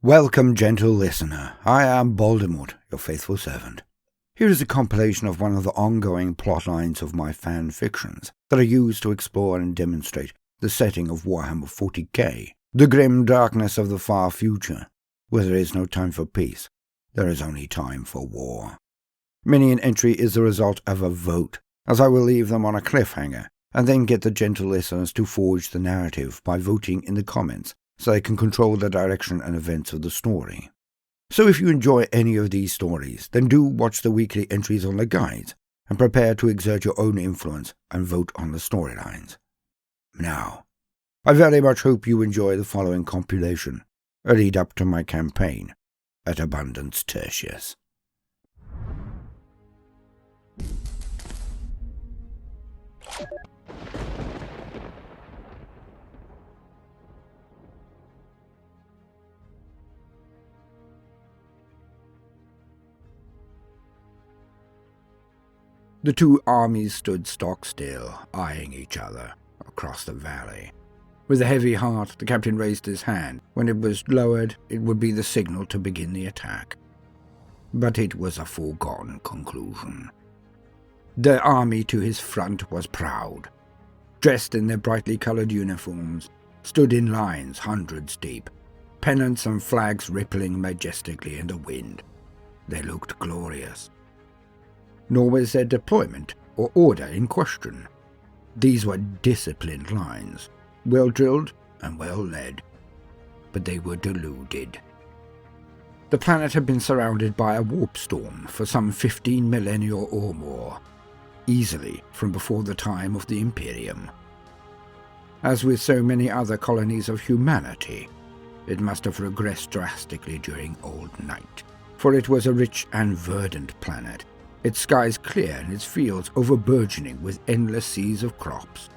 Welcome, gentle listener. I am Baldermort, your faithful servant. Here is a compilation of one of the ongoing plot lines of my fan fictions that are used to explore and demonstrate the setting of Warhammer 40k, the grim darkness of the far future, where there is no time for peace, there is only time for war. Many an entry is the result of a vote, as I will leave them on a cliffhanger, and then get the gentle listeners to forge the narrative by voting in the comments, so they can control the direction and events of the story. So if you enjoy any of these stories, then do watch the weekly entries on the guides, and prepare to exert your own influence and vote on the storylines. Now, I very much hope you enjoy the following compilation, a lead up to my campaign at Abundance Tertius. The two armies stood stock still, eyeing each other across the valley. With a heavy heart, the captain raised his hand. When it was lowered, it would be the signal to begin the attack. But it was a foregone conclusion. The army to his front was proud. Dressed in their brightly coloured uniforms, stood in lines hundreds deep, pennants and flags rippling majestically in the wind. They looked glorious. Nor was their deployment or order in question. These were disciplined lines, well drilled and well led. But they were deluded. The planet had been surrounded by a warp storm for some 15 millennia or more, easily from before the time of the Imperium. As with so many other colonies of humanity, it must have regressed drastically during Old Night, for it was a rich and verdant planet, its skies clear and its fields over-burgeoning with endless seas of crops.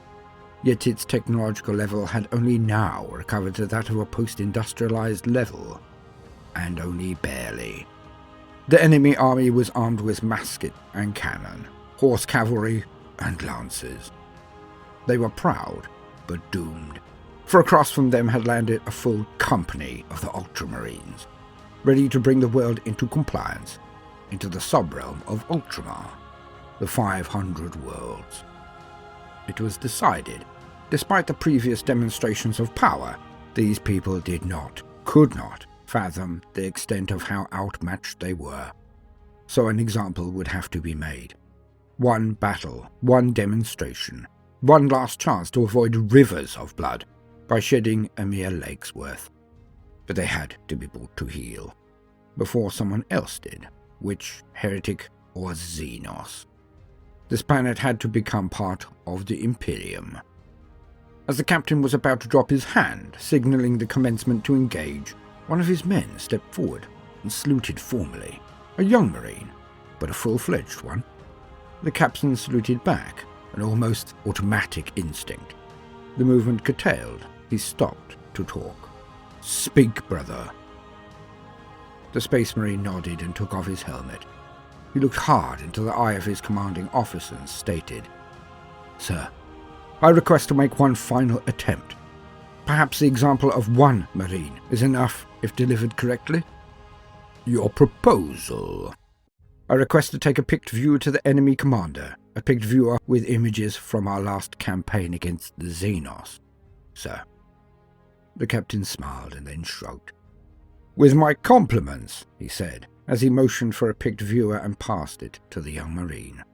Yet its technological level had only now recovered to that of a post-industrialized level, and only barely. The enemy army was armed with musket and cannon, horse cavalry and lances. They were proud, but doomed, for across from them had landed a full company of the Ultramarines, ready to bring the world into compliance, into the sub-realm of Ultramar, the 500 worlds. It was decided, despite the previous demonstrations of power, these people could not fathom the extent of how outmatched they were. So an example would have to be made. One battle, one demonstration, one last chance to avoid rivers of blood by shedding a mere leg's worth. But they had to be brought to heel, before someone else did. Which heretic or Xenos? This planet had to become part of the Imperium. As the captain was about to drop his hand, signalling the commencement to engage, one of his men stepped forward and saluted formally. A young marine, but a full-fledged one. The captain saluted back, an almost automatic instinct. The movement curtailed, he stopped to talk. "Speak, brother." The Space Marine nodded and took off his helmet. He looked hard into the eye of his commanding officer and stated, "Sir, I request to make one final attempt. Perhaps the example of one Marine is enough if delivered correctly." "Your proposal?" "I request to take a picked view to the enemy commander, a picked viewer with images from our last campaign against the Xenos, sir." The captain smiled and then shrugged. "With my compliments," he said, as he motioned for a picked viewer and passed it to the young Marine.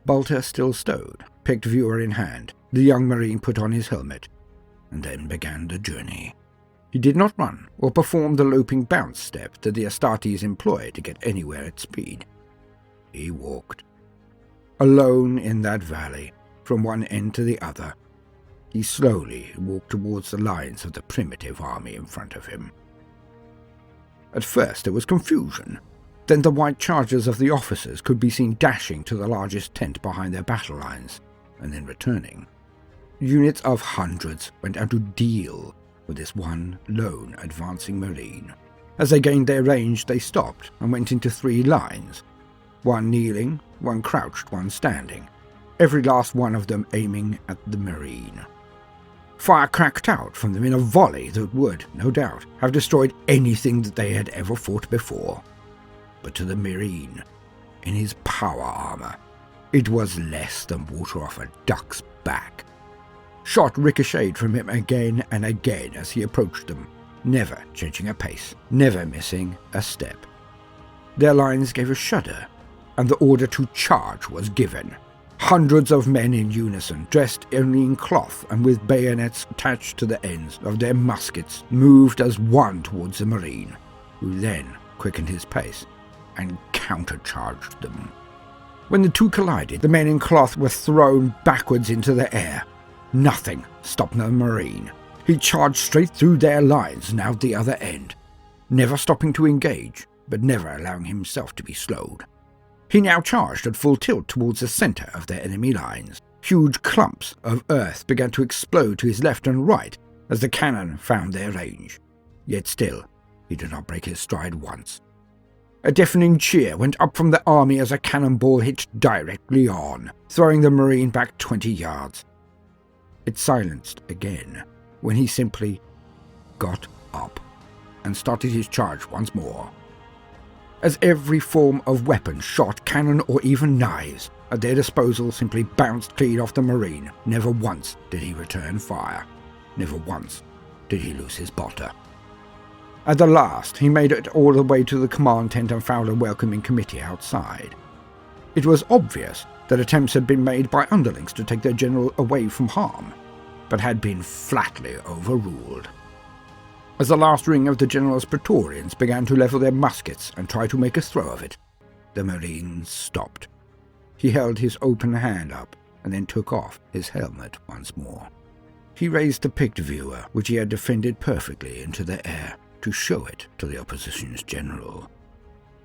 Bolter still stowed, picked viewer in hand. The young Marine put on his helmet, and then began the journey. He did not run or perform the loping bounce step that the Astartes employ to get anywhere at speed. He walked. Alone in that valley, from one end to the other, he slowly walked towards the lines of the primitive army in front of him. At first there was confusion. Then the white chargers of the officers could be seen dashing to the largest tent behind their battle lines, and then returning. Units of hundreds went out to deal with this one lone advancing Marine. As they gained their range, they stopped and went into 3 lines. One kneeling, one crouched, one standing, every last one of them aiming at the Marine. Fire cracked out from them in a volley that would, no doubt, have destroyed anything that they had ever fought before. But to the Marine, in his power armour, it was less than water off a duck's back. Shot ricocheted from him again and again as he approached them, never changing a pace, never missing a step. Their lines gave a shudder, and the order to charge was given. Hundreds of men in unison, dressed only in cloth and with bayonets attached to the ends of their muskets, moved as one towards the Marine, who then quickened his pace and countercharged them. When the two collided, the men in cloth were thrown backwards into the air. Nothing stopped the Marine. He charged straight through their lines and out the other end, never stopping to engage, but never allowing himself to be slowed. He now charged at full tilt towards the centre of their enemy lines. Huge clumps of earth began to explode to his left and right as the cannon found their range. Yet still, he did not break his stride once. A deafening cheer went up from the army as a cannonball hit directly on, throwing the Marine back 20 yards. It silenced again when he simply got up and started his charge once more. As every form of weapon, shot, cannon, or even knives at their disposal simply bounced clean off the Marine, never once did he return fire. Never once did he lose his bolter. At the last, he made it all the way to the command tent and found a welcoming committee outside. It was obvious that attempts had been made by underlings to take their general away from harm, but had been flatly overruled. As the last ring of the general's Praetorians began to level their muskets and try to make a throw of it, the Marine stopped. He held his open hand up and then took off his helmet once more. He raised the picked viewer, which he had defended perfectly, into the air to show it to the opposition's general.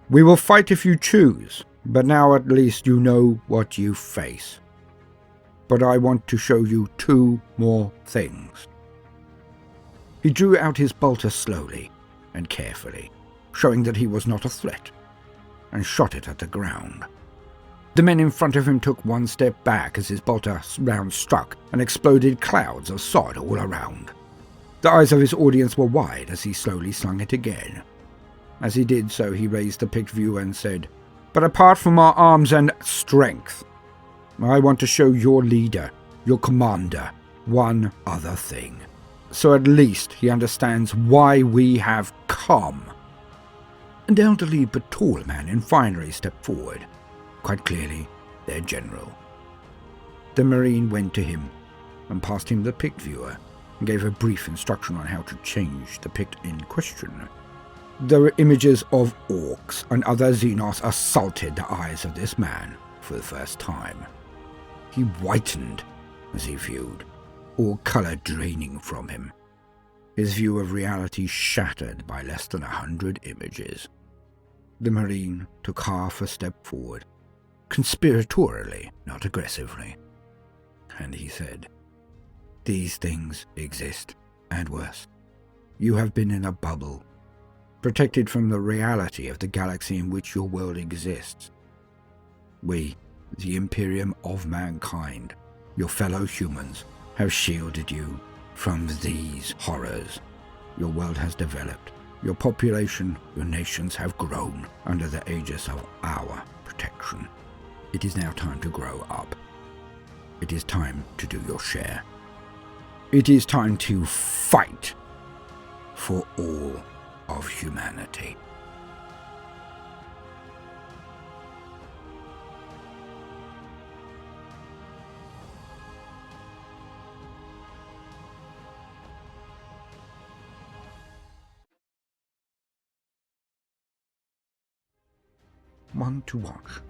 "We will fight if you choose, but now at least you know what you face. But I want to show you 2 more things." He drew out his bolter slowly and carefully, showing that he was not a threat, and shot it at the ground. The men in front of him took one step back as his bolter round struck and exploded clouds of sod all around. The eyes of his audience were wide as he slowly slung it again. As he did so, he raised the picked view and said, "But apart from our arms and strength, I want to show your leader, your commander, one other thing. So at least he understands why we have come." An elderly but tall man in finery stepped forward, quite clearly their general. The Marine went to him and passed him the picked viewer and gave a brief instruction on how to change the picked in question. There were images of orcs and other xenos assaulted the eyes of this man for the first time. He whitened as he viewed, all colour draining from him. His view of reality shattered by less than 100 images. The Marine took half a step forward, conspiratorially, not aggressively, and he said, "These things exist, and worse. You have been in a bubble, protected from the reality of the galaxy in which your world exists. We, the Imperium of mankind, your fellow humans, have shielded you from these horrors. Your world has developed. Your population, your nations have grown under the aegis of our protection. It is now time to grow up. It is time to do your share. It is time to fight for all of humanity." One to watch.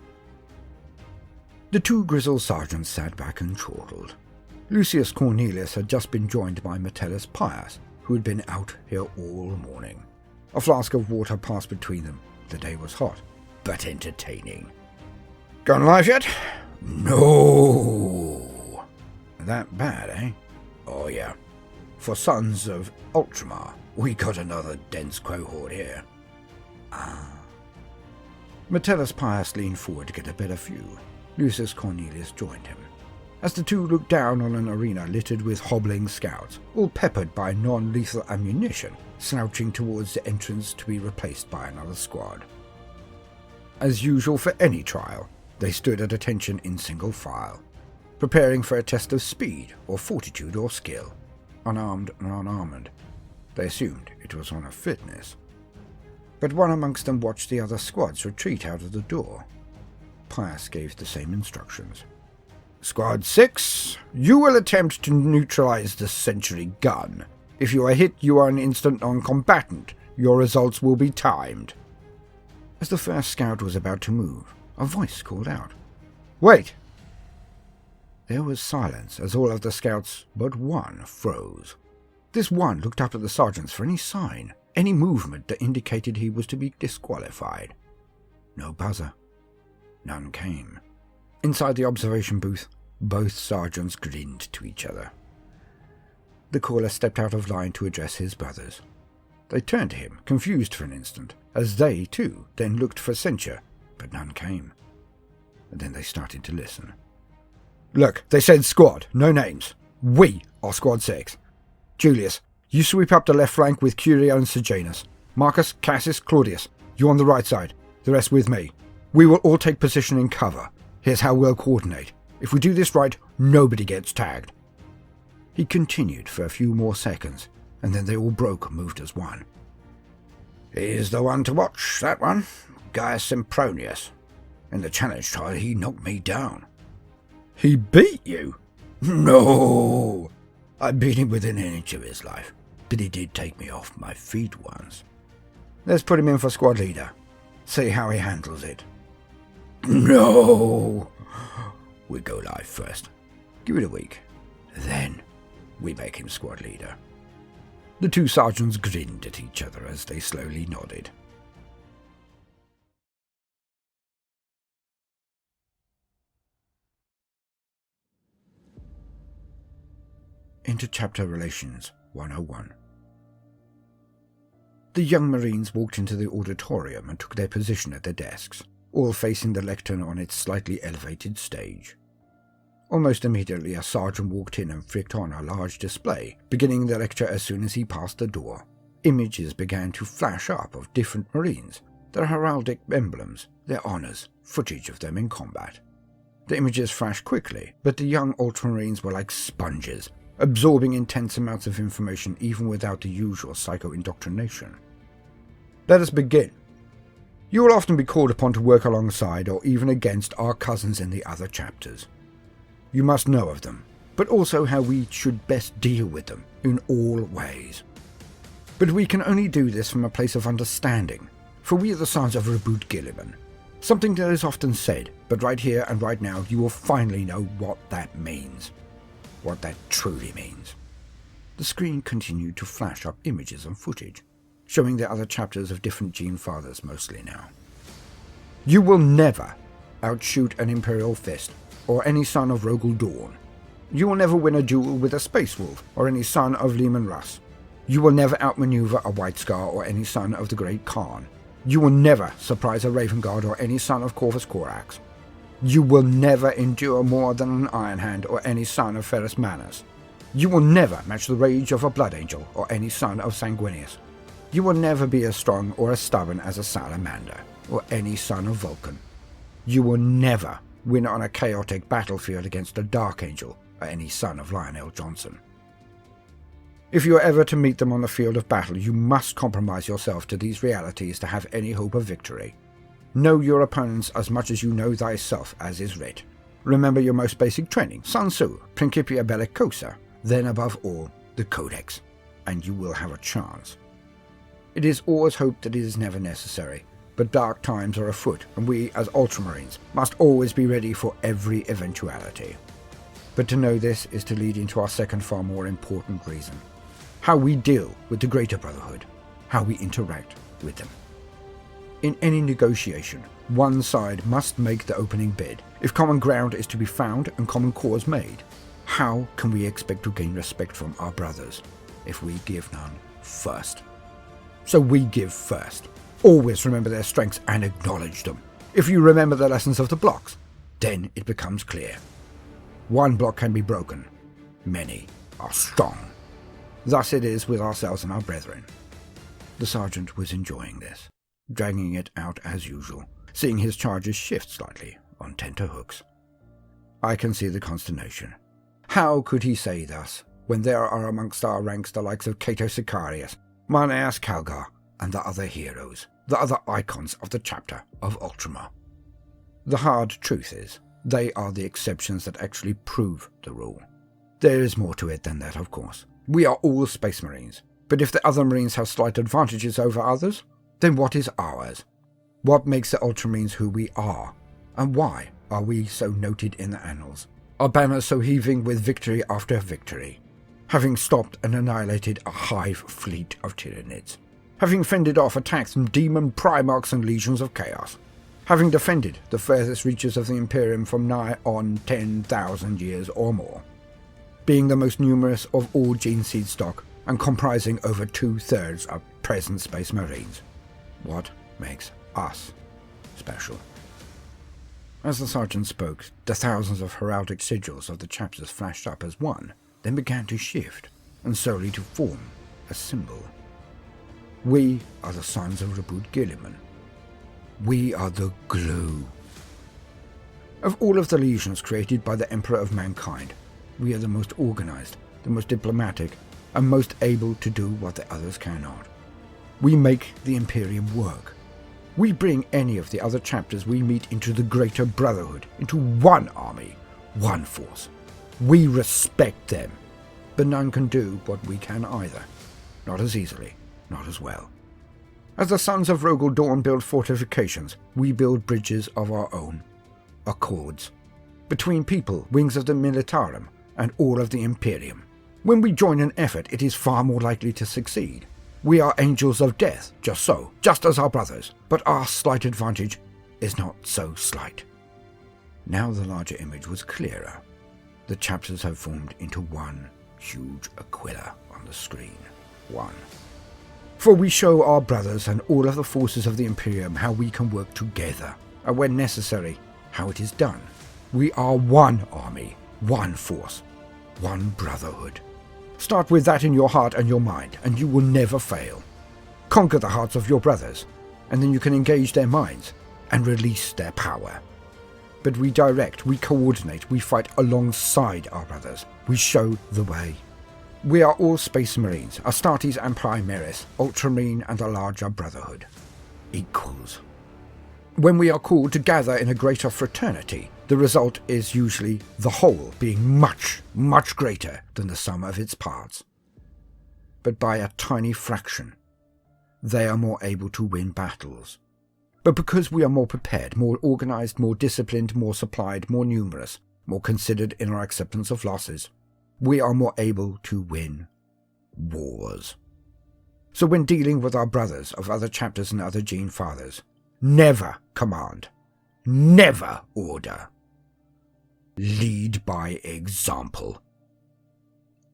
The 2 grizzled sergeants sat back and chortled. Lucius Cornelius had just been joined by Metellus Pius, who had been out here all morning. A flask of water passed between them. The day was hot, but entertaining. "Gone live yet?" "No." "That bad, eh?" "Oh yeah. For sons of Ultramar, we got another dense cohort here." "Ah." Metellus Pius leaned forward to get a better view. Lucius Cornelius joined him. as the two looked down on an arena littered with hobbling scouts, all peppered by non-lethal ammunition, slouching towards the entrance to be replaced by another squad. As usual for any trial, they stood at attention in single file, preparing for a test of speed or fortitude or skill, unarmed and unarmoured. They assumed it was one of fitness. But one amongst them watched the other squads retreat out of the door. Pius gave the same instructions. Squad 6, you will attempt to neutralize the sentry gun. If you are hit, you are an instant non-combatant. Your results will be timed. As the first scout was about to move, a voice called out, "Wait!" There was silence as all of the scouts but one froze. This one looked up at the sergeants for any sign, any movement that indicated he was to be disqualified. No buzzer. None came. Inside the observation booth, both sergeants grinned to each other. The caller stepped out of line to address his brothers. They turned to him, confused for an instant, as they, too, then looked for censure, but none came. And then they started to listen. Look, they said squad, no names. We are Squad 6. Julius, you sweep up the left flank with Curio and Sejanus. Marcus, Cassius, Claudius, you on the right side, the rest with me. We will all take position in cover. Here's how we'll coordinate. If we do this right, nobody gets tagged. He continued for a few more seconds, and then they all broke and moved as one. He's the one to watch, that one. Gaia Simpronius. In the challenge trial, he knocked me down. He beat you? No! I beat him within an inch of his life, but he did take me off my feet once. Let's put him in for squad leader. See how he handles it. No! We go live first. Give it a week. Then we make him squad leader. The two sergeants grinned at each other as they slowly nodded. Inter-Chapter Relations 101. The young Marines walked into the auditorium and took their position at their desks, all facing the lectern on its slightly elevated stage. Almost immediately a sergeant walked in and flicked on a large display, beginning the lecture as soon as he passed the door. Images began to flash up of different Marines, their heraldic emblems, their honours, footage of them in combat. The images flashed quickly, but the young Ultramarines were like sponges, absorbing intense amounts of information even without the usual psycho-indoctrination. Let us begin. You will often be called upon to work alongside or even against our cousins in the other chapters. You must know of them, but also how we should best deal with them in all ways. But we can only do this from a place of understanding, for we are the sons of Reboot Gilliman. Something that is often said, but right here and right now you will finally know what that means. What that truly means. The screen continued to flash up images and footage, showing the other chapters of different Gene Fathers mostly now. You will never outshoot an Imperial Fist, or any son of Rogel Dawn. You will never win a duel with a Space Wolf, or any son of Leman Russ. You will never outmaneuver a White Scar, or any son of the Great Khan. You will never surprise a Raven Guard, or any son of Corvus Corax. You will never endure more than an Iron Hand, or any son of Ferrus Manus. You will never match the rage of a Blood Angel, or any son of Sanguinius. You will never be as strong or as stubborn as a Salamander, or any son of Vulcan. You will never win on a chaotic battlefield against a Dark Angel, or any son of Lionel Johnson. If you are ever to meet them on the field of battle, you must compromise yourself to these realities to have any hope of victory. Know your opponents as much as you know thyself, as is writ. Remember your most basic training, Sun Tzu, Principia Bellicosa, then above all, the Codex, and you will have a chance. It is always hoped that it is never necessary, but dark times are afoot, and we, as Ultramarines, must always be ready for every eventuality. But to know this is to lead into our second far more important reason. How we deal with the Greater Brotherhood, how we interact with them. In any negotiation, one side must make the opening bid. If common ground is to be found and common cause made, how can we expect to gain respect from our brothers if we give none first? So we give first. Always remember their strengths and acknowledge them. If you remember the lessons of the blocks, then it becomes clear. One block can be broken. Many are strong. Thus it is with ourselves and our brethren. The sergeant was enjoying this, dragging it out as usual, seeing his charges shift slightly on tenterhooks. I can see the consternation. How could he say thus, when there are amongst our ranks the likes of Cato Sicarius, Marneus Calgar, and the other heroes, the other icons of the chapter of Ultramar? The hard truth is, they are the exceptions that actually prove the rule. There is more to it than that, of course. We are all Space Marines, but if the other Marines have slight advantages over others, then what is ours? What makes the Ultramarines who we are? And why are we so noted in the annals? Our banners so heaving with victory after victory, having stopped and annihilated a hive fleet of Tyranids, having fended off attacks from demon primarchs and legions of chaos, having defended the furthest reaches of the Imperium from nigh on 10,000 years or more, being the most numerous of all gene seed stock and comprising over 2/3 of present Space Marines. What makes us special? As the sergeant spoke, the thousands of heraldic sigils of the chapters flashed up as one, then began to shift, and slowly to form a symbol. We are the sons of Rabud Gilliman. We are the glue. Of all of the legions created by the Emperor of Mankind, we are the most organized, the most diplomatic, and most able to do what the others cannot. We make the Imperium work. We bring any of the other chapters we meet into the greater brotherhood, into one army, one force. We respect them, but none can do what we can either. Not as easily, not as well. As the sons of Rogel Dawn build fortifications, we build bridges of our own. Accords. Between people, wings of the Militarum, and all of the Imperium. When we join an effort, it is far more likely to succeed. We are angels of death, just so, just as our brothers, but our slight advantage is not so slight. Now the larger image was clearer. The chapters have formed into one huge Aquila on the screen. One. For we show our brothers and all of the forces of the Imperium how we can work together, and when necessary, how it is done. We are one army, one force, one brotherhood. Start with that in your heart and your mind, and you will never fail. Conquer the hearts of your brothers, and then you can engage their minds and release their power. But we direct, we coordinate, we fight alongside our brothers. We show the way. We are all Space Marines, Astartes and Primaris, Ultramarine and the larger brotherhood. Equals. When we are called to gather in a greater fraternity, the result is usually the whole being much, much greater than the sum of its parts. But by a tiny fraction, they are more able to win battles. But because we are more prepared, more organized, more disciplined, more supplied, more numerous, more considered in our acceptance of losses, we are more able to win wars. So when dealing with our brothers of other chapters and other gene fathers, never command, never order. Lead by example.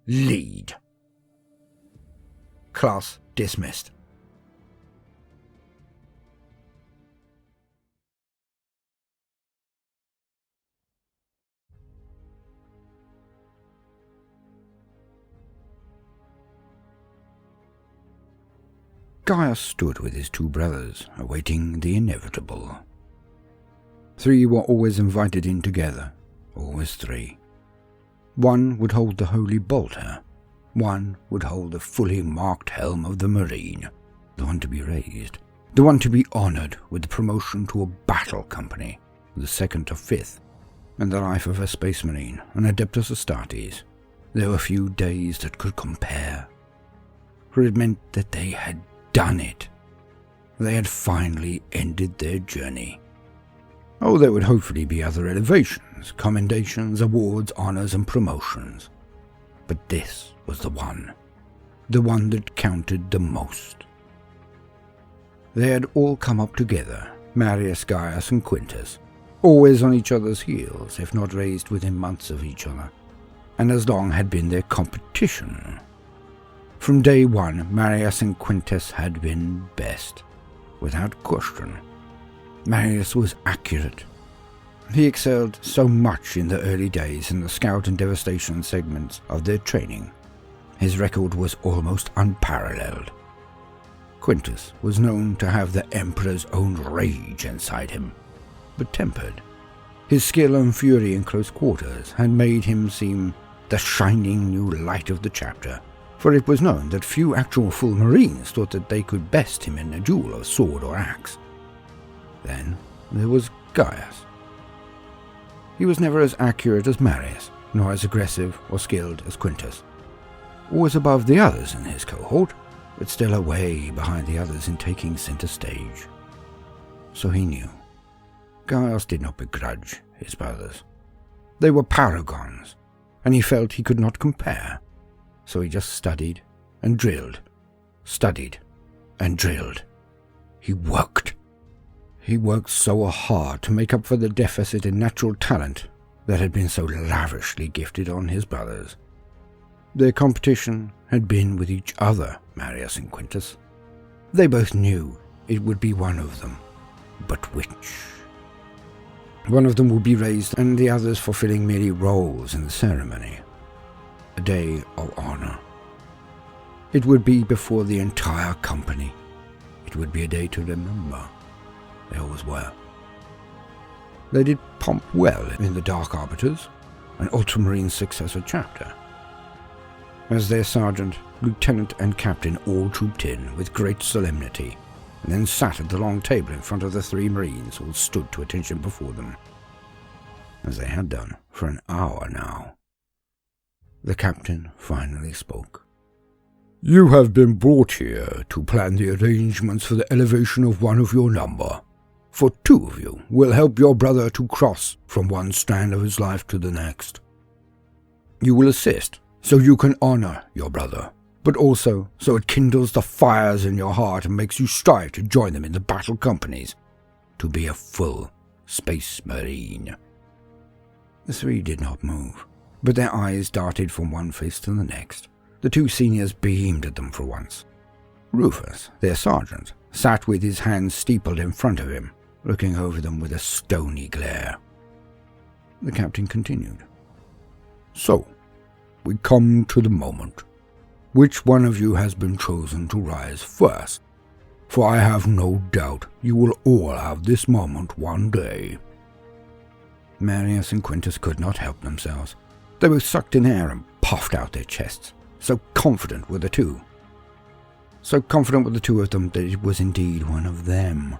Lead. Class dismissed. Gaius stood with his two brothers, awaiting the inevitable. 3 were always invited in together, always 3. 1 would hold the holy bolter, 1 would hold the fully marked helm of the Marine, the one to be raised, the one to be honoured with the promotion to a battle company, the 2nd to 5th, and the life of a Space Marine, an Adeptus Astartes. There were few days that could compare, for it meant that they had done it. They had finally ended their journey. Oh, there would hopefully be other elevations, commendations, awards, honours and promotions. But this was the one that counted the most. They had all come up together, Marius, Gaius and Quintus, always on each other's heels, if not raised within months of each other, and as long had been their competition. From day one, Marius and Quintus had been best, without question. Marius was accurate, He excelled so much in the early days in the scout and devastation segments of their training. His record was almost unparalleled. Quintus was known to have the Emperor's own rage inside him, but tempered. His skill and fury in close quarters had made him seem the shining new light of the chapter, for it was known that few actual full Marines thought that they could best him in a duel of sword or axe. Then there was Gaius. He was never as accurate as Marius, nor as aggressive or skilled as Quintus. Always above the others in his cohort, but still away behind the others in taking center stage. So he knew. Gaius did not begrudge his brothers. They were paragons, and he felt he could not compare. So he just studied and drilled, studied and drilled. He worked. He worked so hard to make up for the deficit in natural talent that had been so lavishly gifted on his brothers. Their competition had been with each other, Marius and Quintus. They both knew it would be one of them, but which? One of them would be raised and the others fulfilling merely roles in the ceremony. A day of honor. It would be before the entire company. It would be a day to remember. They always were. They did pomp well in the Dark Arbiters, an Ultramarines successor chapter. As their sergeant, lieutenant and captain all trooped in with great solemnity, and then sat at the long table in front of the 3 Marines who stood to attention before them, as they had done for an hour now. The captain finally spoke. "You have been brought here to plan the arrangements for the elevation of one of your number. For 2 of you will help your brother to cross from one strand of his life to the next. You will assist so you can honor your brother, but also so it kindles the fires in your heart and makes you strive to join them in the battle companies, to be a full Space Marine." The 3 did not move, but their eyes darted from one face to the next. The 2 seniors beamed at them for once. Rufus, their sergeant, sat with his hands steepled in front of him, looking over them with a stony glare. The captain continued. "So, we come to the moment. Which one of you has been chosen to rise first? For I have no doubt you will all have this moment one day." Marius and Quintus could not help themselves. They both sucked in air and puffed out their chests. So confident were the 2. So confident were the 2 of them that it was indeed one of them.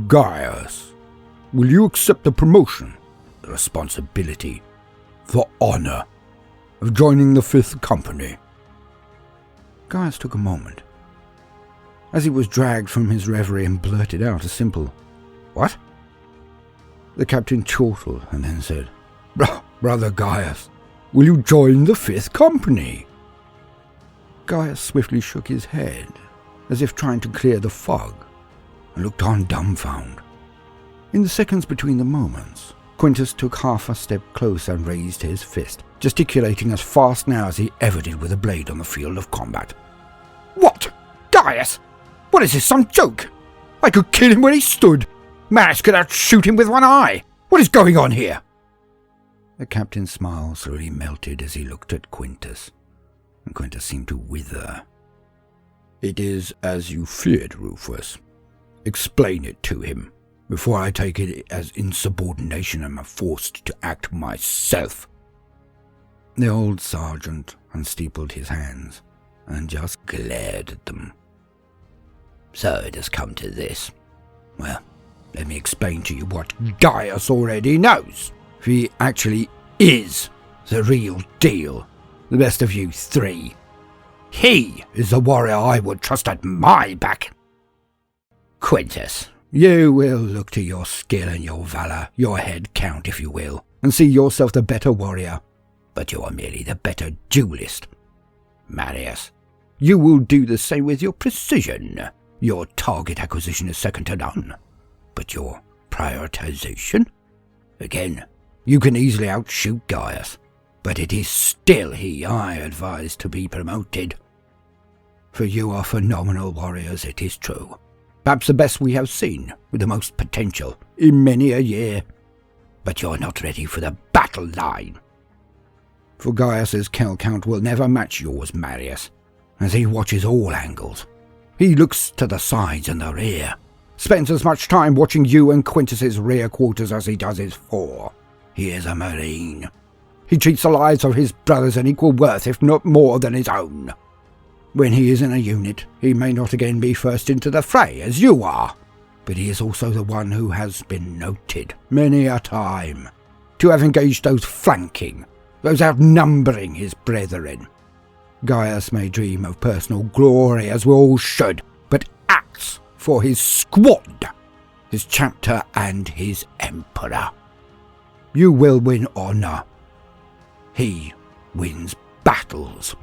"Gaius, will you accept the promotion, the responsibility, the honor of joining the 5th Company?" Gaius took a moment, as he was dragged from his reverie and blurted out a simple, "What?" The captain chortled and then said, "Brother Gaius, will you join the 5th Company?" Gaius swiftly shook his head, as if trying to clear the fog, and looked on dumbfounded. In the seconds between the moments, Quintus took half a step closer and raised his fist, gesticulating as fast now as he ever did with a blade on the field of combat. "What? Gaius? What is this, some joke? I could kill him where he stood. Marius could outshoot him with one eye. What is going on here?" The captain's smile slowly melted as he looked at Quintus, and Quintus seemed to wither. "It is as you feared, Rufus. Explain it to him, before I take it as insubordination and am forced to act myself." The old sergeant unsteepled his hands, and just glared at them. "So it has come to this. Well, let me explain to you what Gaius already knows. He actually is the real deal, the best of you 3. He is the warrior I would trust at my back. Quintus, you will look to your skill and your valour, your head count if you will, and see yourself the better warrior, but you are merely the better duelist. Marius, you will do the same with your precision. Your target acquisition is second to none, but your prioritization? Again, you can easily outshoot Gaius, but it is still he I advise to be promoted. For you are phenomenal warriors, it is true, Perhaps the best we have seen, with the most potential in many a year. But you're not ready for the battle line. For Gaius's kill count will never match yours, Marius, as he watches all angles. He looks to the sides and the rear, spends as much time watching you and Quintus's rear quarters as he does his fore. He is a Marine. He treats the lives of his brothers an equal worth, if not more than his own. When he is in a unit, he may not again be first into the fray, as you are, but he is also the one who has been noted, many a time, to have engaged those flanking, those outnumbering his brethren. Gaius may dream of personal glory, as we all should, but acts for his squad, his chapter and his emperor. You will win honour. He wins battles.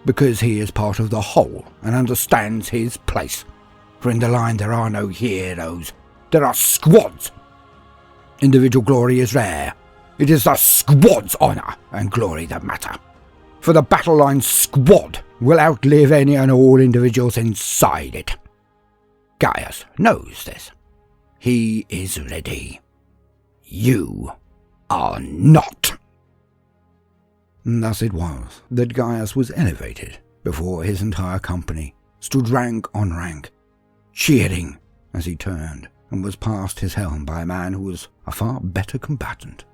Because he is part of the whole and understands his place. For in the line there are no heroes, there are squads. Individual glory is rare. It is the squad's honour and glory that matter. For the battle line squad will outlive any and all individuals inside it. Gaius knows this. He is ready. You are not. And thus it was that Gaius was elevated before his entire company stood rank on rank, cheering as he turned and was passed his helm by a man who was a far better combatant,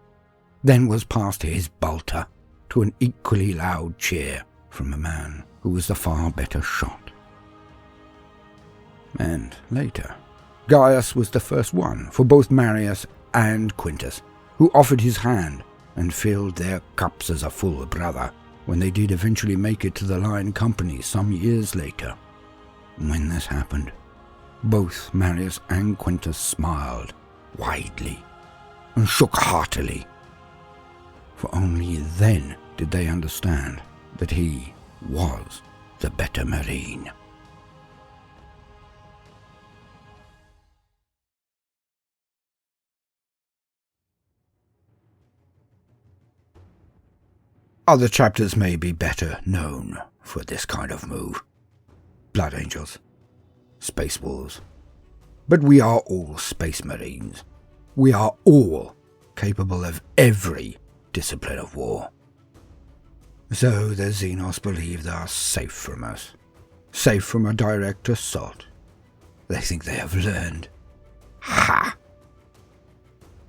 then was passed his bolter to an equally loud cheer from a man who was the far better shot. And later, Gaius was the first one for both Marius and Quintus, who offered his hand and filled their cups as a full brother when they did eventually make it to the line company some years later. When this happened, both Marius and Quintus smiled widely and shook heartily, for only then did they understand that he was the better Marine. Other chapters may be better known for this kind of move. Blood Angels, Space Wolves. But we are all Space Marines. We are all capable of every discipline of war. So the Xenos believe they are safe from us, safe from a direct assault. They think they have learned. Ha!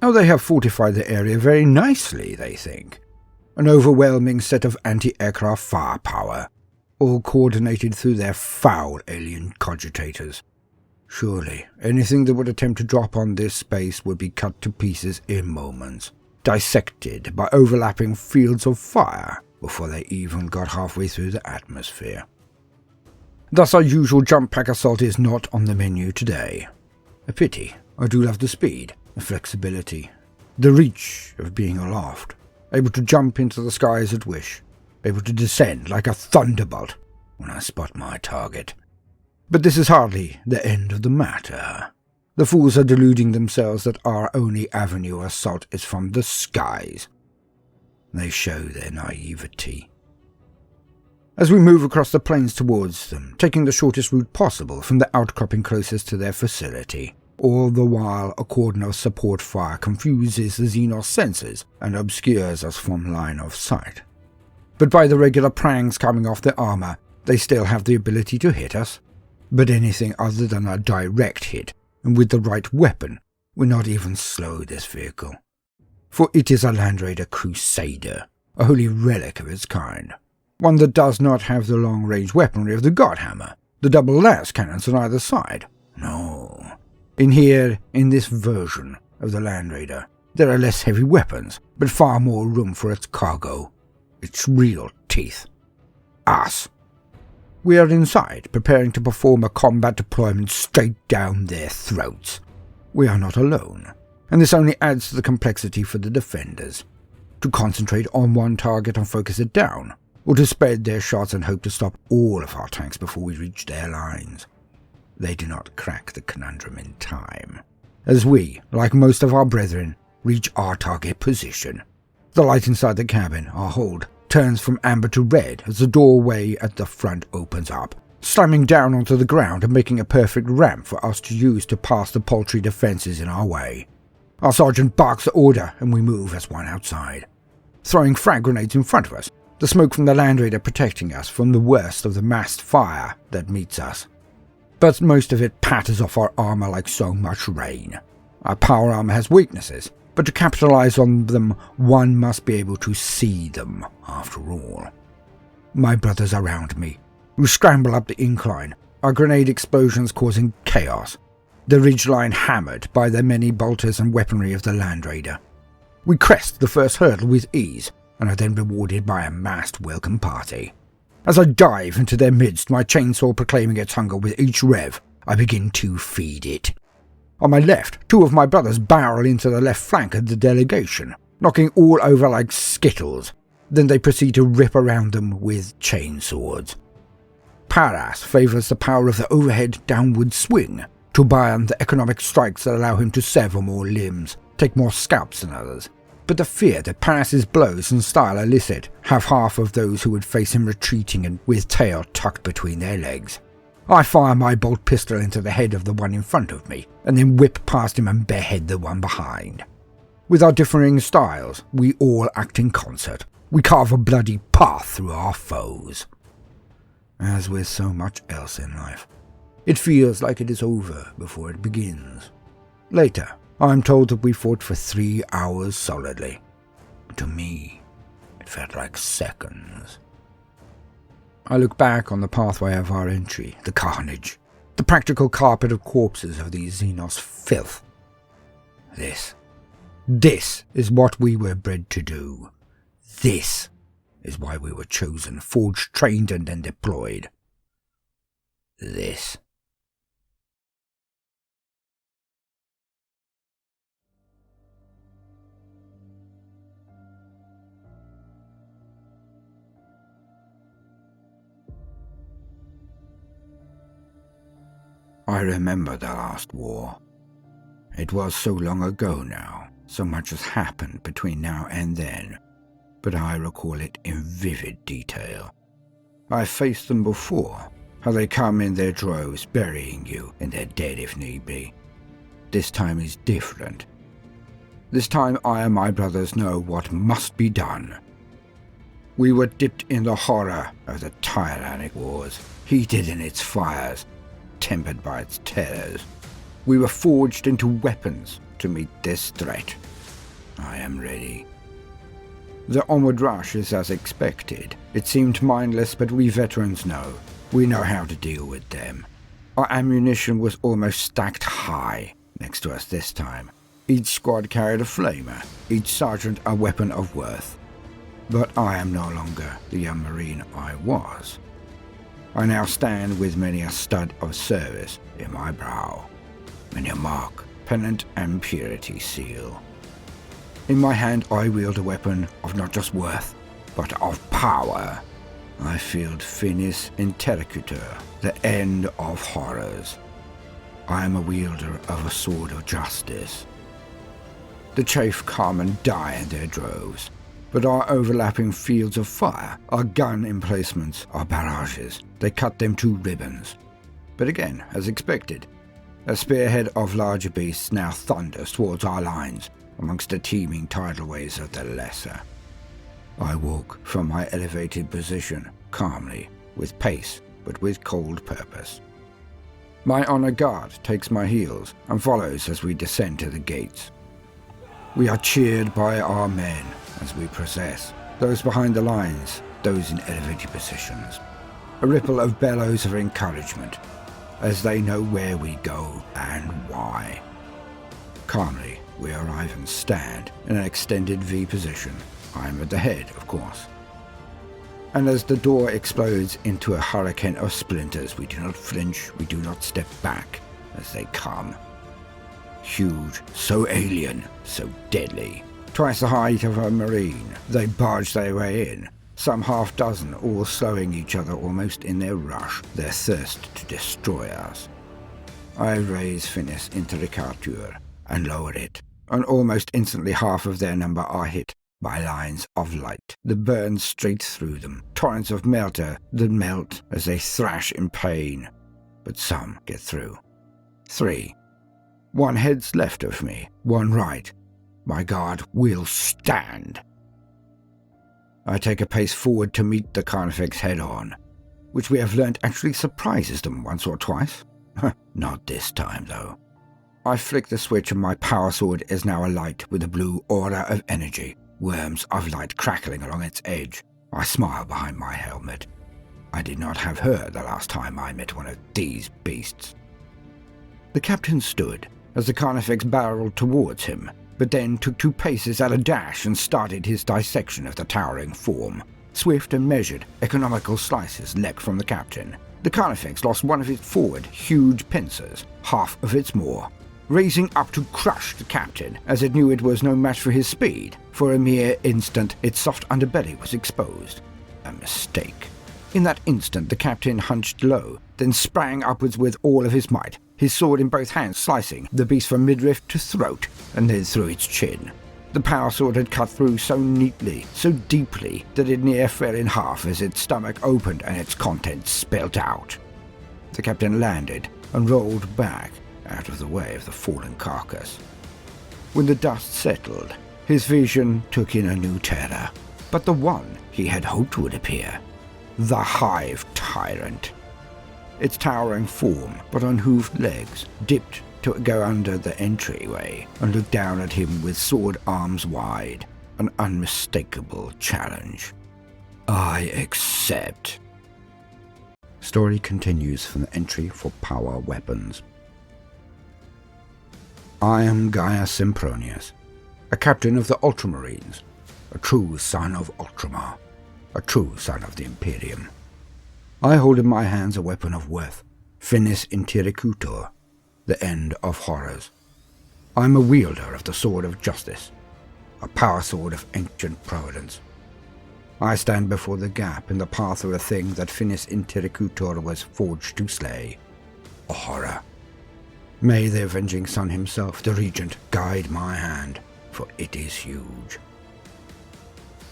Now they have fortified the area very nicely, they think. An overwhelming set of anti-aircraft firepower, all coordinated through their foul alien cogitators. Surely, anything that would attempt to drop on this space would be cut to pieces in moments, dissected by overlapping fields of fire before they even got halfway through the atmosphere. Thus our usual jump pack assault is not on the menu today. A pity. I do love the speed, the flexibility, the reach of being aloft, able to jump into the skies at wish, able to descend like a thunderbolt when I spot my target. But this is hardly the end of the matter. The fools are deluding themselves that our only avenue of assault is from the skies. They show their naivety. As we move across the plains towards them, taking the shortest route possible from the outcropping closest to their facility, all the while a cordon of support fire confuses the Xenos senses and obscures us from line of sight. But by the regular prangs coming off their armor, they still have the ability to hit us. But anything other than a direct hit, and with the right weapon, will not even slow this vehicle. For it is a Land Raider Crusader, a holy relic of its kind. One that does not have the long-range weaponry of the Godhammer, the double lance cannons on either side. No. In this version of the Land Raider, there are less heavy weapons, but far more room for its cargo, its real teeth. Us. We are inside, preparing to perform a combat deployment straight down their throats. We are not alone, and this only adds to the complexity for the defenders. To concentrate on one target and focus it down, or to spread their shots and hope to stop all of our tanks before we reach their lines. They do not crack the conundrum in time, as we, like most of our brethren, reach our target position. The light inside the cabin, our hold, turns from amber to red as the doorway at the front opens up, slamming down onto the ground and making a perfect ramp for us to use to pass the paltry defences in our way. Our sergeant barks the order and we move as one outside, throwing frag grenades in front of us, the smoke from the Land Raider protecting us from the worst of the massed fire that meets us. But most of it patters off our armour like so much rain. Our power armour has weaknesses, but to capitalise on them, one must be able to see them, after all. My brothers are around me. We scramble up the incline, our grenade explosions causing chaos, the ridgeline hammered by the many bolters and weaponry of the Land Raider. We crest the first hurdle with ease, and are then rewarded by a massed welcome party. As I dive into their midst, my chainsaw proclaiming its hunger with each rev, I begin to feed it. On my left, two of my brothers barrel into the left flank of the delegation, knocking all over like skittles. Then they proceed to rip around them with chainswords. Paras favours the power of the overhead downward swing, to Bayern the economic strikes that allow him to sever more limbs, take more scalps than others. But the fear that Paras's blows and style elicit have half of those who would face him retreating and with tail tucked between their legs. I fire my bolt pistol into the head of the one in front of me, and then whip past him and barehead the one behind. With our differing styles, we all act in concert. We carve a bloody path through our foes. As with so much else in life, it feels like it is over before it begins. Later, I am told that we fought for 3 hours solidly. To me, it felt like seconds. I look back on the pathway of our entry, the carnage, the practical carpet of corpses of the Xenos filth. This is what we were bred to do. This is why we were chosen, forged, trained, and then deployed. This. I remember the last war. It was so long ago now, so much has happened between now and then, but I recall it in vivid detail. I've faced them before, how they come in their droves, burying you in their dead if need be. This time is different. This time I and my brothers know what must be done. We were dipped in the horror of the tyrannic wars, heated in its fires, tempered by its terrors. We were forged into weapons to meet this threat. I am ready. The onward rush is as expected. It seemed mindless, but we veterans know. We know how to deal with them. Our ammunition was almost stacked high next to us this time. Each squad carried a flamer, each sergeant a weapon of worth. But I am no longer the young Marine I was. I now stand with many a stud of service in my brow, many a mark, pennant, and purity seal. In my hand I wield a weapon of not just worth, but of power. I field Finis Interlocutor, the end of horrors. I am a wielder of a sword of justice. The chaff come and die in their droves, but our overlapping fields of fire, our gun emplacements, our barrages, they cut them to ribbons. But again, as expected, a spearhead of larger beasts now thunders towards our lines, amongst the teeming tidal waves of the lesser. I walk from my elevated position, calmly, with pace, but with cold purpose. My honor guard takes my heels and follows as we descend to the gates. We are cheered by our men as we process, those behind the lines, those in elevated positions. A ripple of bellows of encouragement, as they know where we go and why. Calmly, we arrive and stand in an extended V position. I am at the head, of course. And as the door explodes into a hurricane of splinters, we do not flinch, we do not step back as they come. Huge, so alien, so deadly. Twice the height of a Marine, they barge their way in, some half dozen, all slowing each other almost in their rush, their thirst to destroy us. I raise Finis Interlocutor and lower it, and almost instantly half of their number are hit, by lines of light that burn straight through them, torrents of melter that melt as they thrash in pain. But some get through. 3. One heads left of me, one right. My guard will stand. I take a pace forward to meet the Carnifex head-on, which we have learnt actually surprises them once or twice. Not this time, though. I flick the switch and my power sword is now alight with a blue aura of energy, worms of light crackling along its edge. I smile behind my helmet. I did not have her the last time I met one of these beasts. The captain stood as the Carnifex barreled towards him, but then took 2 paces at a dash and started his dissection of the towering form. Swift and measured, economical slices leapt from the captain. The Carnifex lost one of its forward, huge pincers, half of its maw, raising up to crush the captain, as it knew it was no match for his speed. For a mere instant, its soft underbelly was exposed. A mistake. In that instant, the captain hunched low, then sprang upwards with all of his might, his sword in both hands slicing the beast from midriff to throat, and then through its chin. The power sword had cut through so neatly, so deeply, that it near fell in half as its stomach opened and its contents spilt out. The captain landed and rolled back, out of the way of the fallen carcass. When the dust settled, his vision took in a new terror, but the one he had hoped would appear. The Hive Tyrant. Its towering form, but unhooved legs, dipped to go under the entryway and looked down at him with sword arms wide, an unmistakable challenge. I accept. Story continues from the entry for Power Weapons. I am Gaia Simpronius, a captain of the Ultramarines, a true son of Ultramar, a true son of the Imperium. I hold in my hands a weapon of worth, Finis Interlocutor, the end of horrors. I am a wielder of the sword of justice, a power sword of ancient providence. I stand before the gap in the path of a thing that Finis Interlocutor was forged to slay, a horror. May the avenging sun himself, the regent, guide my hand, for it is huge.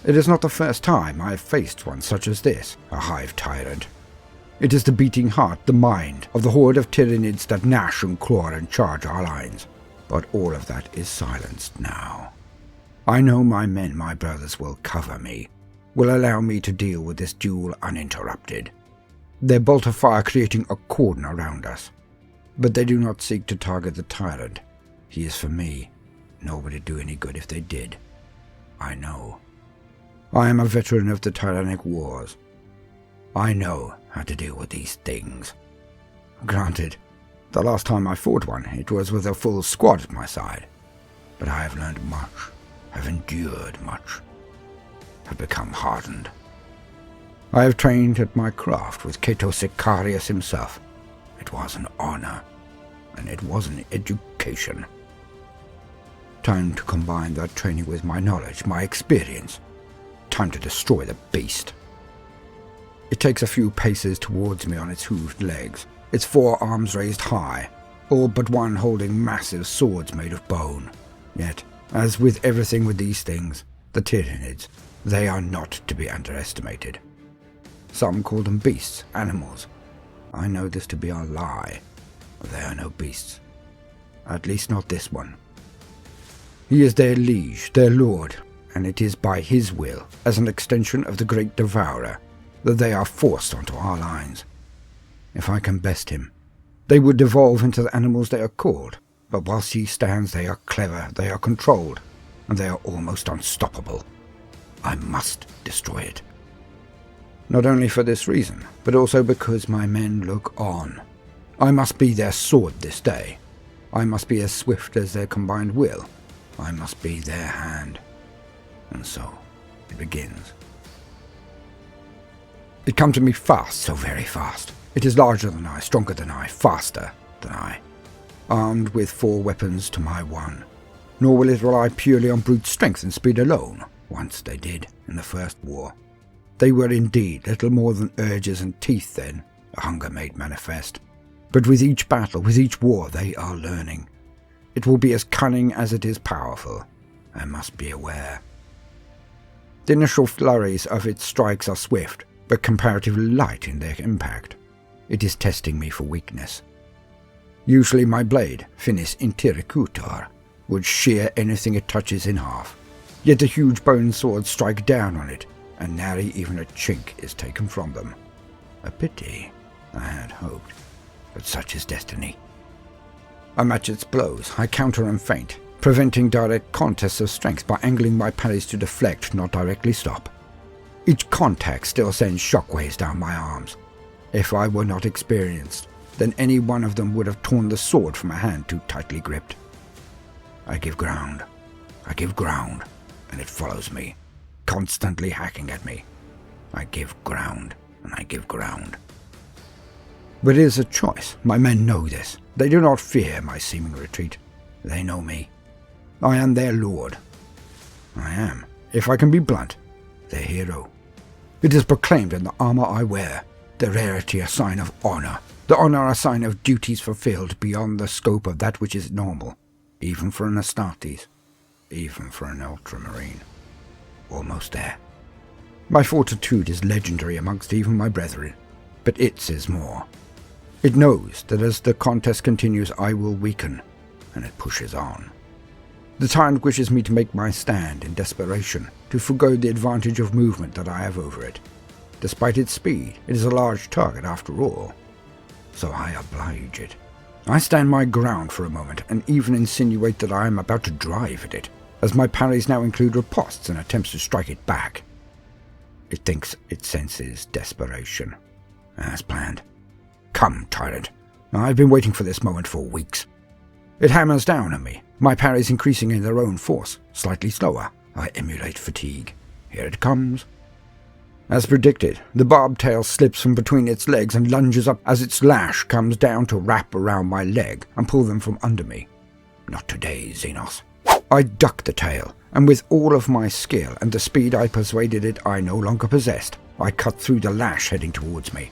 It is not the first time I have faced one such as this, a Hive Tyrant. It is the beating heart, the mind, of the horde of tyrannids that gnash and claw and charge our lines. But all of that is silenced now. I know my men, my brothers, will cover me, will allow me to deal with this duel uninterrupted. Their bolt of fire creating a cordon around us. But they do not seek to target the tyrant. He is for me, nor would it do any good if they did. I know. I am a veteran of the tyrannic wars. I know how to deal with these things. Granted, the last time I fought one, it was with a full squad at my side. But I have learned much, have endured much, have become hardened. I have trained at my craft with Cato Sicarius himself. It was an honor, and it was an education. Time to combine that training with my knowledge, my experience. Time to destroy the beast. It takes a few paces towards me on its hooved legs, its forearms raised high, all but one holding massive swords made of bone. Yet, as with everything with these things, the Tyranids, they are not to be underestimated. Some call them beasts, animals. I know this to be a lie. They are no beasts. At least not this one. He is their liege, their lord, and it is by his will, as an extension of the great devourer, that they are forced onto our lines. If I can best him, they would devolve into the animals they are called, but whilst he stands they are clever, they are controlled, and they are almost unstoppable. I must destroy it. Not only for this reason, but also because my men look on. I must be their sword this day. I must be as swift as their combined will. I must be their hand. And so it begins. It comes to me fast, so very fast. It is larger than I, stronger than I, faster than I, armed with 4 weapons to my 1. Nor will it rely purely on brute strength and speed alone. Once they did, in the first war. They were indeed little more than urges and teeth then, a hunger made manifest. But with each battle, with each war, they are learning. It will be as cunning as it is powerful. I must be aware. The initial flurries of its strikes are swift, but comparatively light in their impact. It is testing me for weakness. Usually my blade, finis interlocutor, would shear anything it touches in half. Yet the huge bone swords strike down on it, and nary even a chink is taken from them. A pity, I had hoped, but such is destiny. I match its blows, I counter and feint, preventing direct contests of strength by angling my parries to deflect, not directly stop. Each contact still sends shockwaves down my arms. If I were not experienced, then any one of them would have torn the sword from a hand too tightly gripped. I give ground, and it follows me, constantly hacking at me. I give ground, and I give ground. But it is a choice. My men know this. They do not fear my seeming retreat. They know me. I am their lord. I am, if I can be blunt, their hero. It is proclaimed in the armor I wear, the rarity a sign of honor, the honor a sign of duties fulfilled beyond the scope of that which is normal, even for an Astartes, even for an Ultramarine. Almost there. My fortitude is legendary amongst even my brethren, but its is more. It knows that as the contest continues I will weaken, and it pushes on. The tyrant wishes me to make my stand in desperation, to forgo the advantage of movement that I have over it. Despite its speed, it is a large target after all. So I oblige it. I stand my ground for a moment, and even insinuate that I am about to drive at it, as my parries now include ripostes and attempts to strike it back. It thinks it senses desperation. As planned. Come, tyrant. I've been waiting for this moment for weeks. It hammers down on me, my parries increasing in their own force, slightly slower. I emulate fatigue. Here it comes. As predicted, the barbed tail slips from between its legs and lunges up as its lash comes down to wrap around my leg and pull them from under me. Not today, Xenos. I duck the tail, and with all of my skill and the speed I persuaded it I no longer possessed, I cut through the lash heading towards me.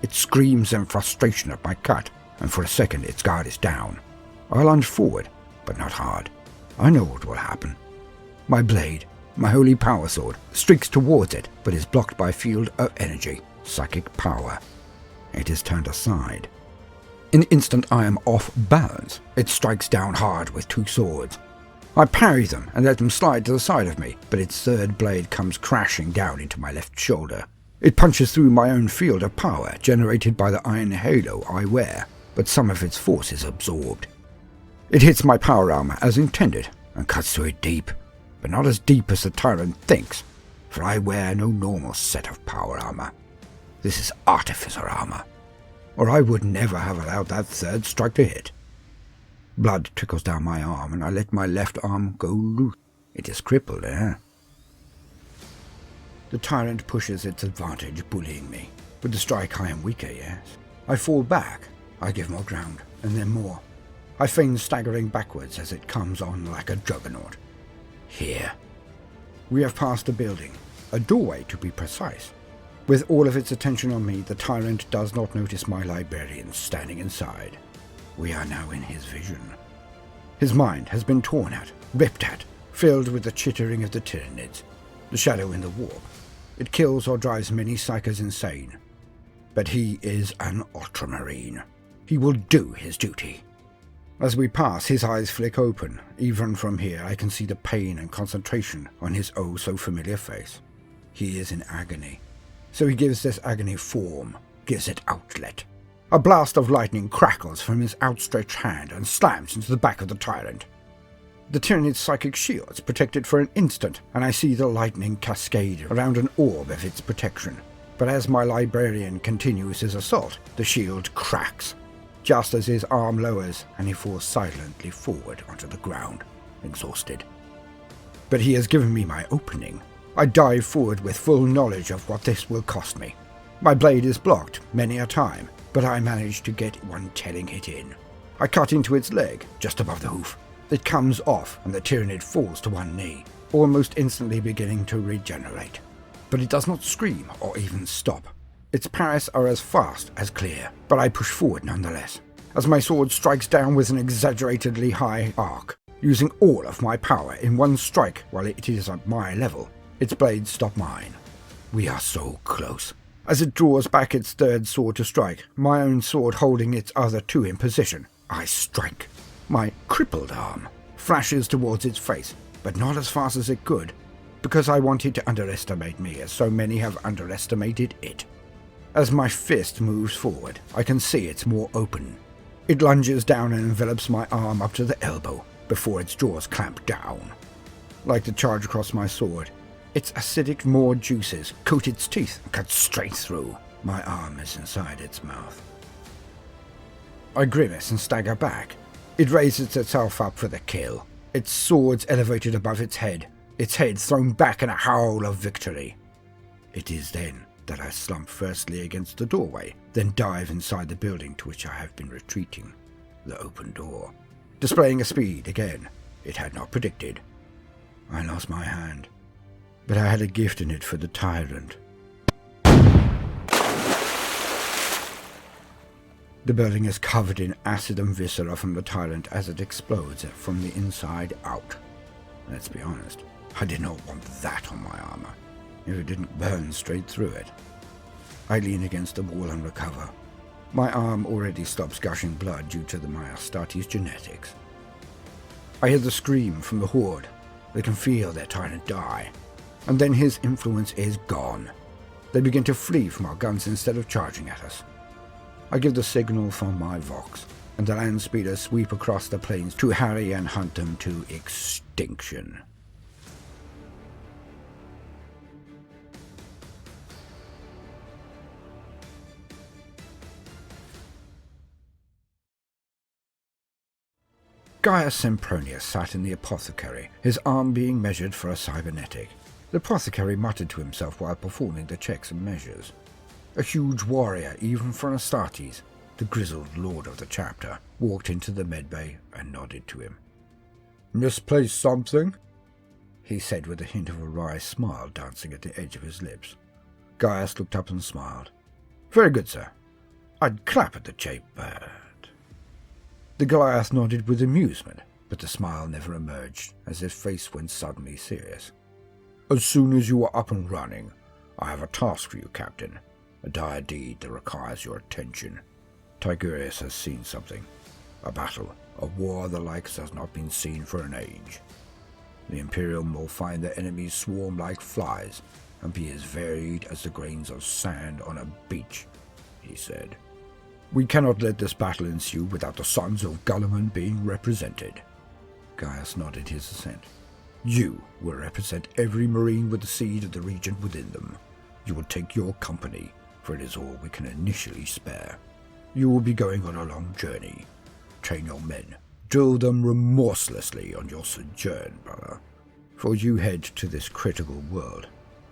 It screams in frustration at my cut, and for a second its guard is down. I lunge forward, but not hard. I know what will happen. My blade, my holy power sword, streaks towards it, but is blocked by a field of energy, psychic power. It is turned aside. In an instant I am off balance. It strikes down hard with two swords. I parry them and let them slide to the side of me, but its third blade comes crashing down into my left shoulder. It punches through my own field of power generated by the iron halo I wear, but some of its force is absorbed. It hits my power armor as intended and cuts through it deep, but not as deep as the tyrant thinks, for I wear no normal set of power armor. This is artificer armor, or I would never have allowed that third strike to hit. Blood trickles down my arm, and I let my left arm go loose. It is crippled, The tyrant pushes its advantage, bullying me. With the strike I am weaker, yes. I fall back. I give more ground, and then more. I feign staggering backwards as it comes on like a juggernaut. Here. We have passed a building, a doorway to be precise. With all of its attention on me, the tyrant does not notice my librarians standing inside. We are now in his vision. His mind has been torn at, ripped at, filled with the chittering of the Tyranids, the shadow in the warp. It kills or drives many psychers insane. But he is an Ultramarine. He will do his duty. As we pass, his eyes flick open. Even from here, I can see the pain and concentration on his oh-so-familiar face. He is in agony. So he gives this agony form, gives it outlet. A blast of lightning crackles from his outstretched hand and slams into the back of the tyrant. The Tyranid's psychic shields protect it for an instant, and I see the lightning cascade around an orb of its protection. But as my librarian continues his assault, the shield cracks, just as his arm lowers and he falls silently forward onto the ground, exhausted. But he has given me my opening. I dive forward with full knowledge of what this will cost me. My blade is blocked many a time, but I manage to get one telling hit in. I cut into its leg, just above the hoof. It comes off, and the Tyranid falls to one knee, almost instantly beginning to regenerate. But it does not scream or even stop. Its parries are as fast as clear, but I push forward nonetheless, as my sword strikes down with an exaggeratedly high arc, using all of my power in one strike while it is at my level. Its blades stop mine. We are so close. As it draws back its third sword to strike, my own sword holding its other two in position, I strike. My crippled arm flashes towards its face, but not as fast as it could, because I wanted to underestimate me as so many have underestimated it. As my fist moves forward, I can see it's more open. It lunges down and envelops my arm up to the elbow before its jaws clamp down. Like the charge across my sword, its acidic maw juices coat its teeth and cut straight through. My arm is inside its mouth. I grimace and stagger back. It raises itself up for the kill, its swords elevated above its head thrown back in a howl of victory. It is then that I slump firstly against the doorway, then dive inside the building to which I have been retreating, the open door, displaying a speed, again, it had not predicted. I lost my hand, but I had a gift in it for the tyrant. The building is covered in acid and viscera from the tyrant as it explodes from the inside out. Let's be honest, I did not want that on my armor, if it didn't burn straight through it. I lean against the wall and recover. My arm already stops gushing blood due to the Astartes genetics. I hear the scream from the horde. They can feel their tyrant die, and then his influence is gone. They begin to flee from our guns instead of charging at us. I give the signal from my Vox, and the land speeders sweep across the plains to harry and hunt them to extinction. Gaia Simpronius sat in the apothecary, his arm being measured for a cybernetic. The apothecary muttered to himself while performing the checks and measures. A huge warrior, even for Astartes, the grizzled lord of the chapter, walked into the medbay and nodded to him. "Misplaced something?" he said with a hint of a wry smile dancing at the edge of his lips. Gaius looked up and smiled. "Very good, sir. I'd clap at the chape, but..." The Goliath nodded with amusement, but the smile never emerged as his face went suddenly serious. "As soon as you are up and running, I have a task for you, Captain. A dire deed that requires your attention. Tigurius has seen something. A battle, a war the likes has not been seen for an age. The Imperium will find their enemies swarm like flies and be as varied as the grains of sand on a beach," he said. "We cannot let this battle ensue without the sons of Gulliman being represented." Gaius nodded his assent. "You will represent every Marine with the seed of the region within them. You will take your company, for it is all we can initially spare. You will be going on a long journey. Train your men. Drill them remorselessly on your sojourn, brother. For you head to this critical world,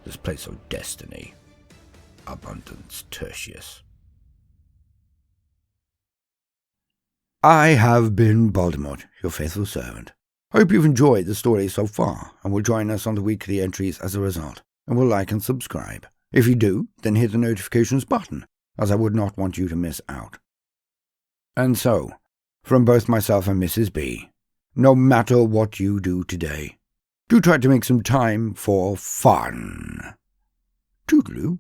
this place of destiny. Abundance Tertius." I have been Baldermort, your faithful servant. I hope you've enjoyed the story so far and will join us on the weekly entries as a result, and will like and subscribe. If you do, then hit the notifications button, as I would not want you to miss out. And so, from both myself and Mrs. B, no matter what you do today, do try to make some time for fun. Toodaloo.